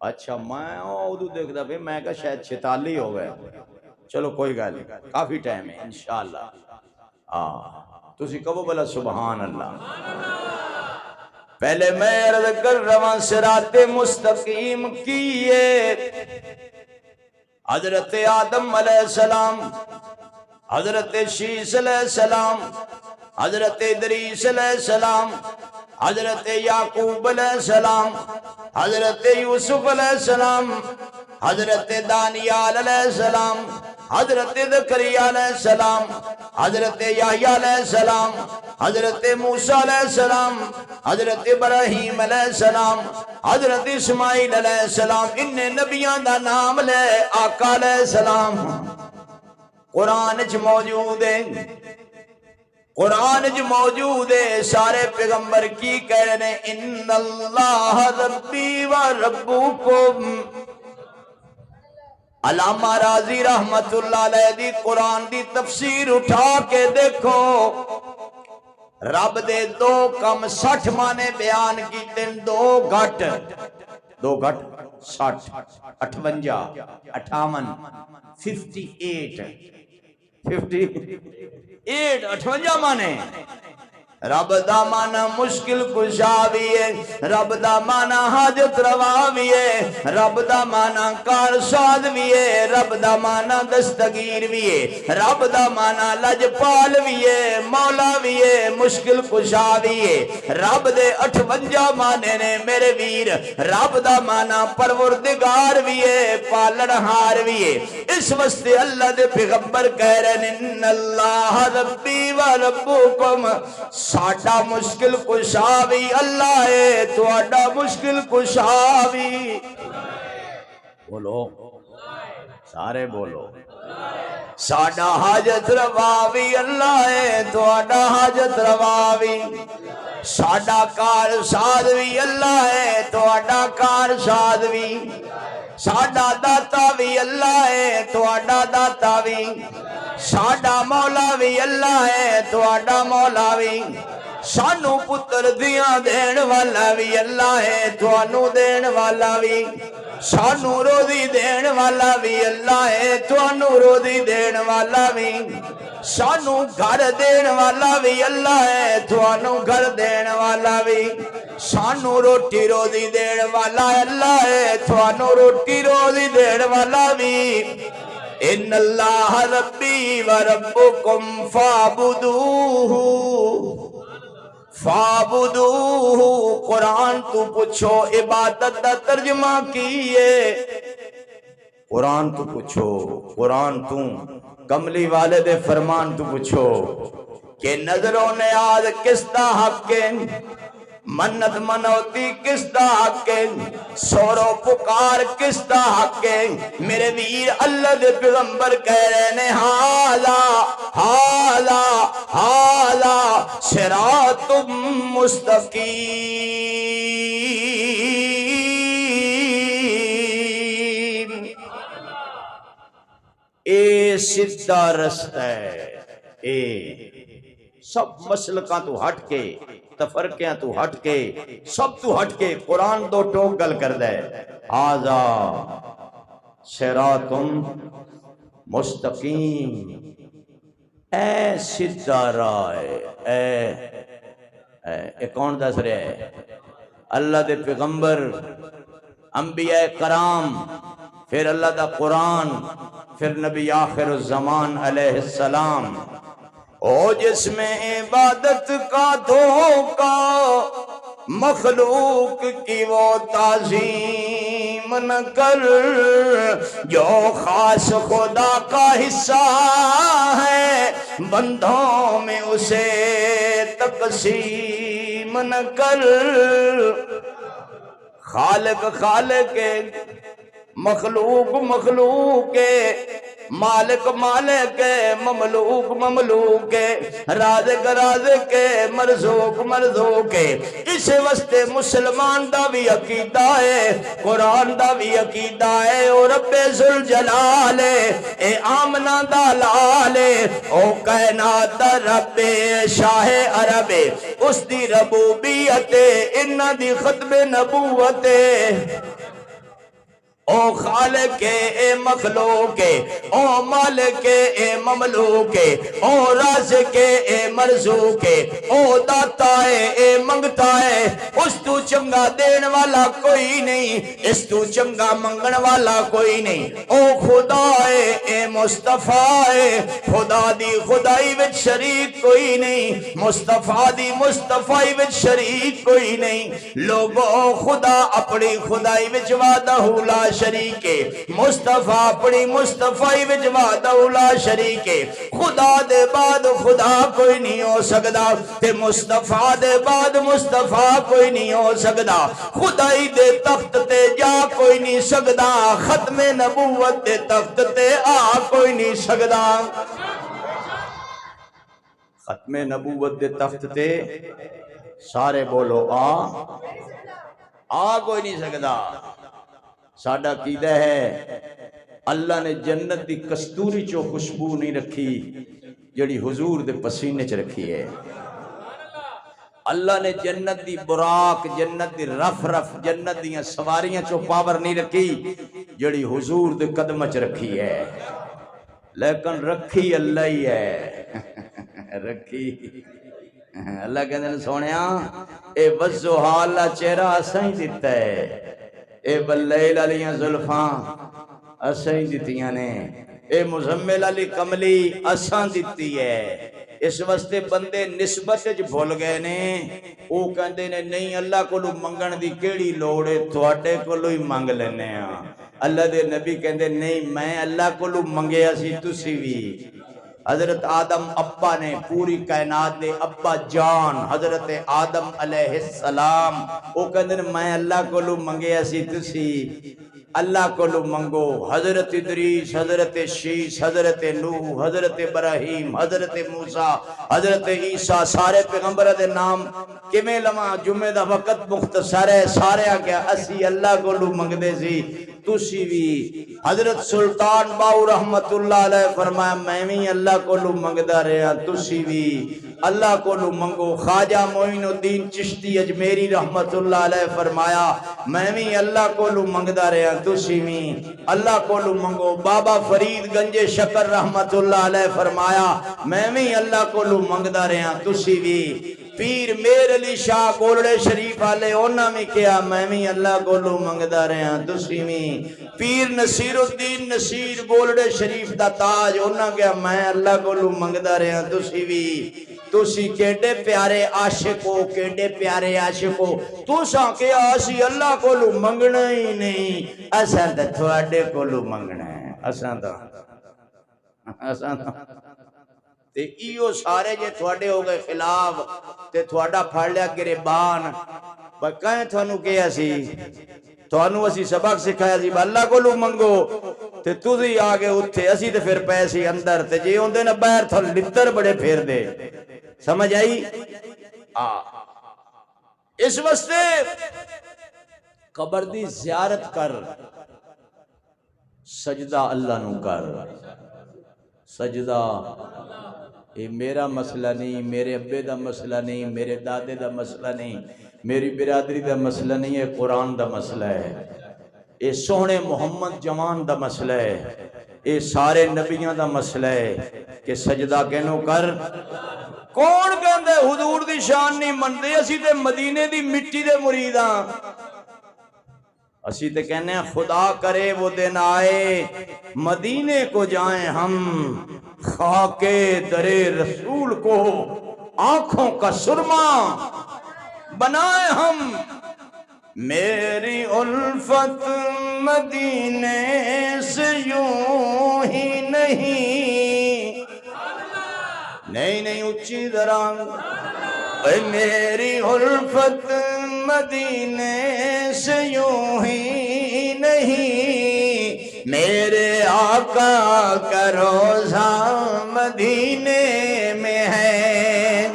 اچھا میں ادو دیکھتا بھی میں کہا شاید 46 ہو گئے۔ چلو کوئی گل نہیں، کافی ٹائم ہے انشاءاللہ۔ تسی کہو بلا سبحان اللہ۔ پہلے میں عرض کر رواں صراط مستقیم کیے، حضرت آدم علیہ السلام، حضرت شیس علیہ السلام، حضرت ادریس علیہ السلام، حضرت یعقوب علیہ السلام، حضرت یوسف علیہ السلام، حضرت دانیال علیہ السلام، حضرت زکریا علیہ السلام، حضرت یحییٰ علیہ السلام، حضرت موسیٰ علیہ السلام، حضرت ابراہیم علیہ السلام، حضرت اسماعیل علیہ السلام۔ ان نبیان دا نام لے آقا علیہ السلام قرآن چ موجود ہے، قرآن چ موجود ہے۔ سارے پیغمبر کی کہہ رہے ہیں ان اللہ ربی و ربکم۔ علامہ راضی رحمت اللہ علیہ دی قرآن دی تفسیر اٹھا کے دیکھو، رب دے 2 کم 60 معنی بیان کیتے، 2 گھٹ 60 58 58 معنی۔ رب دا مانا مشکل کشا بھی ہے، رب دا مانا حاجت روا بھی ہے، رب دا مانا کارساز بھی ہے، رب دا مانا دستگیر بھی ہے، رب دا مانا لجپال بھی ہے، مولا بھی ہے، مشکل کشا بھی ہے۔ رب دے 58 معنی نے میرے ویر۔ رب دا مانا پروردگار بھی ہے، پالنہار بھی ہے۔ اس واسطے اللہ دے پیغمبر کہہ رہے ہیں ان اللہ ربی و ربکم، ساڈا مشکل کشا بھی اللہ ہے، تہاڈا مشکل کشا بھی۔ بولو سارے بولو، ساڈا حاجت روا بھی اللہ ہے، تہاڈا حاجت روا بھی۔ ساڈا کار ساز بھی اللہ ہے، تہاڈا کار ساز بھی۔ ساڈا داتا بھی اللہ ہے، تہاڈا داتا بھی۔ ساڈا مولا بھی اللہ ہے، تہاڈا مولا بھی۔ سانو پتر دیاں دین والا بھی اللہ ہے، تہانوں دین والا بھی۔ سانو روزی دین والا بھی اللہ ہے، تہانوں روزی دین والا بھی۔ سانو گھر دین والا بھی اللہ ہے، تہانوں گھر دین والا بھی۔ سانو روٹی روزی دین والا اللہ ہے، تہانوں روٹی روزی دین والا بھی۔ ان اللہ ربی و ربکم فاعبدوہ فاعبدوہ۔ قرآن تو پوچھو عبادت دا ترجمہ کیے، قرآن تو پوچھو، قرآن تو کملی والے دے فرمان تو پوچھو، کہ نظروں نے آج کس دا حق ہے، منت منوتی کس دا حق ہے، سورو پکار کس دا حق ہے۔ میرے ویر اللہ دے پیغمبر کہہ رہے نے حالا حالا حالا صراط مستقیم، اے سیدھا رستہ ہے، اے سب مسلکاں تو ہٹ کے، تفرقیاں تو ہٹ کے، سب تو ہٹ کے قرآن دو ٹوک گل کر دے، آزا صراط مستقیم، اے سیدھا راہ، اے کون دس رہے ہے؟ اللہ دے پیغمبر، انبیاء کرام، پھر اللہ دا قرآن، پھر نبی آخر الزمان علیہ السلام، او جس میں عبادت کا دھوکا، مخلوق کی وہ تعظیم نہ کر، جو خاص خدا کا حصہ ہے بندوں میں اسے تقسیم نہ کر۔ خالق خالق ہے، مخلوق مخلوق ہے، مالک مالک ہے، مملوک مملوک ہے، رازق رازق ہے، مرزوق مرزوق ہے۔ اس واسطے مسلمان دا بھی عقیدہ ہے، قرآن دا بھی عقیدہ ہے، او رب ذوالجلال ہے، اے آمنہ دا لال ہے، او کائنات دا رب شاہ عرب ہے، اس دی ربوبیت ہے، انہ دی ختم نبوت ہے۔ او خالق اے مخلوق او مالک اے مملوک او رازق اے مرزوق او داتا اے منگتا ہے، اس تو چنگا دین والا کوئی نہیں، اس تو چنگا منگن والا کوئی نہیں۔ او خدا اے مصطفیٰ ہے، خدا دی خدائی وچ شریک کوئی نہیں، مصطفیٰ دی مصطفیٰ وچ شریک کوئی نہیں۔ لوگو خدا اپنی خدائی وچ وعدہ لا شریک ہے، مصطفیٰ اپنی مصطفیٰ وچ وعدہ لا شریک ہے۔ خدا دے بعد خدا کوئی نہیں ہو سکدا، تے مصطفیٰ دے بعد مصطفیٰ کوئی نہیں ہو سکدا، خدائی دے تخت تے جا کوئی نہیں سکدا، ختم نبوت دے تخت تے آ کوئی نہیں سکدا۔ ختم نبوت دے تخت تے سارے بولو آ کوئی نہیں سکدا۔ ساڈا عقیدہ ہے اللہ نے جنت دی کستوری چو خوشبو نہیں رکھی جڑی حضور دے پسینے چ رکھی ہے۔ اللہ نے جنت دی براق، جنت دی رف رف، جنت دی سواریاں چو پاور نہیں رکھی جڑی حضور دے قدم چ رکھی ہے، لیکن رکھی اللہ ہی ہے۔ رکھی اللہ کہندے نے سونیا اے وزو حالا چہرہ اساں ہی دیتا ہے، اے بلیل علیاں زلفاں اساں ہی دتیاں نے، اے مزمل علی کملی اساں دتی ہے۔ اس واسطے بندے نسبت وچ بھول گئے نے، او کہندے نے نہیں اللہ کولوں منگن دی کیڑی لوڑ ہے، تواڈے کولوں ہی منگ لینے ہاں۔ اللہ دے نبی کہندے نہیں میں اللہ کولوں منگیا سی تسی بھی۔ حضرت آدم ابا نے، پوری کائنات دے ابا جان حضرت آدم علیہ السلام، وہ کہندے میں اللہ کولوں منگیا سی تسی اللہ کولوں منگو۔ حضرت ادریس، حضرت شیس، حضرت نوح، حضرت ابراہیم، حضرت موسیٰ، حضرت عیسیٰ، سارے پیغمبر دے نام کیویں لواں، جمعے دا وقت مختصر ہے، سارے آگیا اسی اللہ کولوں منگدے سی تسی بھی۔ حضرت سلطان باؤ رحمت اللہ علیہ فرمایا میں بھی اللہ کولوں منگدا رہا تسی بھی اللہ کولوں منگو۔ خواجہ معین الدین چشتی اجمیری رحمت اللہ علیہ فرمایا میں بھی اللہ کولوں منگدا رہا تسی بھی اللہ کولوں منگو۔ بابا فرید گنج شکر رحمت اللہ علیہ فرمایا میں بھی اللہ کولوں منگدا رہا تسی بھی۔ پیر میر علی شاہ گولڑے شریف والے انہاں میں کیا میں بھی اللہ کولوں منگدا رہا تسی بھی۔ پیر نصیر الدین نصیر گولڑے شریف دا تاج انہاں کیا میں اللہ کولوں منگدا رہا تسی بھی۔ تسی کیڑے پیارے عاشق ہو، کیڑے پیارے عاشق ہو، تساں کیا اسی اللہ کولوں منگنا ہی نہیں، اساں تے تواڈے کولوں منگنا ہے۔ اساں تے ایو سارے جے تھوڑے ہو گئے خلاف تے تھوڑا پھڑ لیا گریبان کہیں تھانو کیا سی تھانو اسی سبق سکھایا سی اللہ کو لو منگو تے تُسی آگے اٹھے اسی تے پھر پیسی اندر تے جے ہوندے نا باہر تھا لتر بڑے پھیر دے سمجھ آئی اس واسطے قبر دی زیارت کر سجدہ اللہ نو کر سجدہ یہ میرا مسئلہ نہیں میرے ابے دا مسئلہ نہیں میرے دادے دا مسئلہ نہیں میری برادری دا مسئلہ نہیں ہے قرآن دا مسئلہ ہے یہ سونے محمد جوان دا مسئلہ ہے یہ سارے نبیوں دا مسئلہ ہے کہ سجدہ کہنو کر کون کہندے حضور دی شان نہیں مندے اسی تے مدینے دی مٹی دے مریداں اسی تے کہنے ہیں خدا کرے وہ دن آئے مدینے کو جائیں ہم خاک در رسول کو آنکھوں کا سرما بنائیں ہم میری الفت مدینے سے یوں ہی نہیں اچھی درام میری الفت مدینے سے یوں ہی نہیں میرے آقا کا روزہ مدینے میں ہے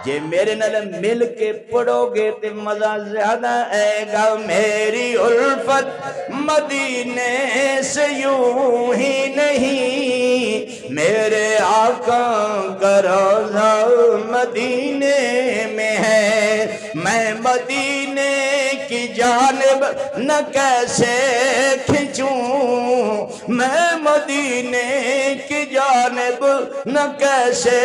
جے میرے نال مل کے پڑھو گے تے مزہ زیادہ آئے گا میری الفت مدینے سے یوں ہی نہیں میرے آقا کا روزہ مدینے میں ہے میں مدینے کی جانب نہ کیسے کھنچوں میں مدینے کی جانب نہ کیسے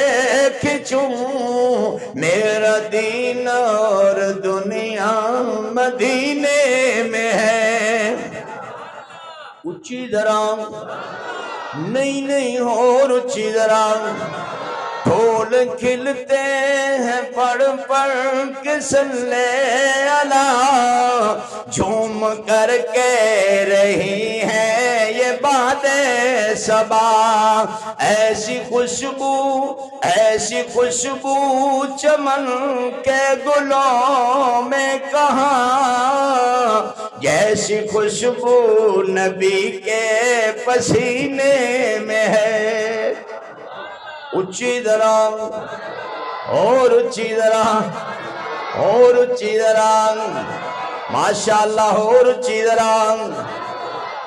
کھنچوں میرا دین اور دنیا مدینے میں ہے اچھی درام نہیں اور اچھی درام پھول کھلتے ہیں پڑھ کے صلی اللہ جھوم کر کہہ رہی ہے یہ باتیں صبا ایسی خوشبو چمن کے گلوں میں کہاں جیسی خوشبو نبی کے پسینے میں ہے اچھی درام اور اچھی درام اور اچھی درام ماشاءاللہ اور اچھی درام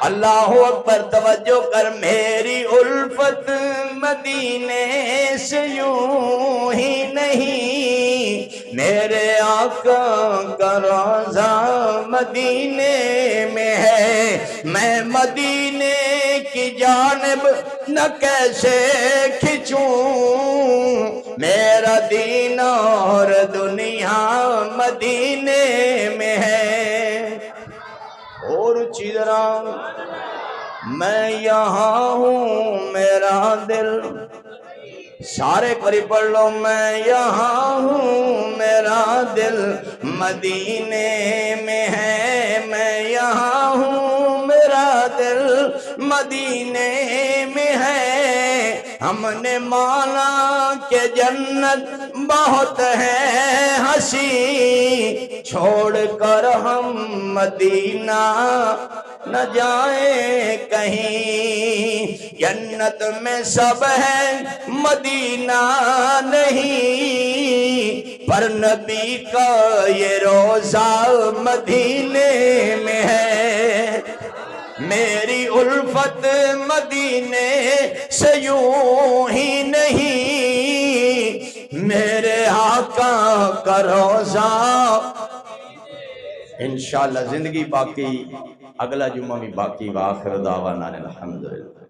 اللہ اکبر توجہ کر میری الفت مدینے سے یوں ہی نہیں میرے آقا کا روزہ مدینے میں ہے میں مدینے کی جانب نہ کیسے کھنچوں میرا دین اور دنیا مدینے میں ہے اور اچھی درام میں یہاں ہوں میرا دل سارے پری پڑھ لو میں یہاں ہوں میرا دل مدینے میں ہے میں یہاں ہوں میرا دل مدینے میں ہے ہم نے مانا کہ جنت بہت ہے ہنسی چھوڑ کر ہم مدینہ نہ جائیں کہیں جنت میں سب ہے مدینہ نہیں پر نبی کا یہ روزہ مدینے میں ہے میری الفت مدینے سے یوں ہی نہیں میرے آقا کا روزہ انشاءاللہ زندگی باقی اگلا جمعہ بھی باقی وآخر دعوانا الحمدللہ